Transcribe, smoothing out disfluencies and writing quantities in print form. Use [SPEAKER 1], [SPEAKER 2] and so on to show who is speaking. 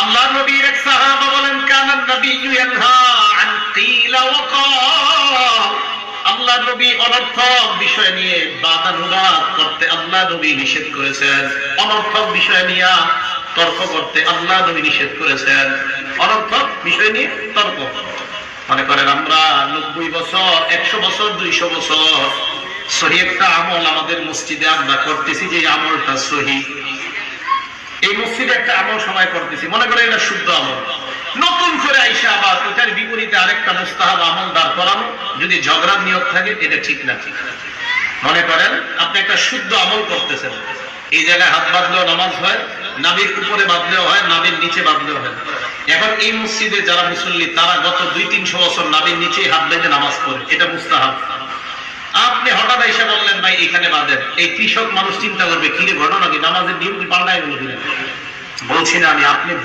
[SPEAKER 1] আল্লাহ নবীর এক সাহাবা বলেন, কানান নবিয়্যু ইয়ানহা আন কিলা ওয়া কাল। আল্লাহ নবী অনর্থক বিষয় নিয়ে বাদানুবাদ করতে আল্লাহ নবী নিষেধ করেছেন। অনর্থক বিষয় নিয়ে তর্ক করতে আল্লাহ নবী নিষেধ করেছেন। অনর্থক বিষয় নিয়ে তর্ক, মনে করেন আমরা 90 বছর, 100 বছর, 200 বছর সহি একটা আমল আমাদের মসজিদে আমরা করতেছি, যে আমলটা সহি, এই মসজিদে একটা আমল সময় করতেছি, মনে করেন এটা শুদ্ধ আমল। নতুন করে আইসা আবার ওটার বিপরীতে আরেকটা মুস্তাহাব আমল দাঁড় করানো, যদি ঝগড়ার নিয়োগ থাকে, এটা ঠিক না। মনে করেন আপনি একটা শুদ্ধ আমল করতেছেন, এই জায়গায় হাত বাঁধলেও নামাজ হয়, নাভির উপরে বাঁধলেও হয়, নাভির নিচে বাঁধলেও হয়। এখন এই মসজিদে যারা মুসল্লি, তারা গত 200-300 বছর নাভির নিচে হাত বেঁধে নামাজ পড়ে, এটা মুস্তাহাব। আপনি হঠাৎ এসে বললেন ভাই এখানে বাঁধেন, এই কৃষক মানুষ চিন্তা করবে, কি রে ঘটনা কি, নামাজের নিয়ম কি পাল্টায় গেল কিনা? বলছি না আমি, আপনি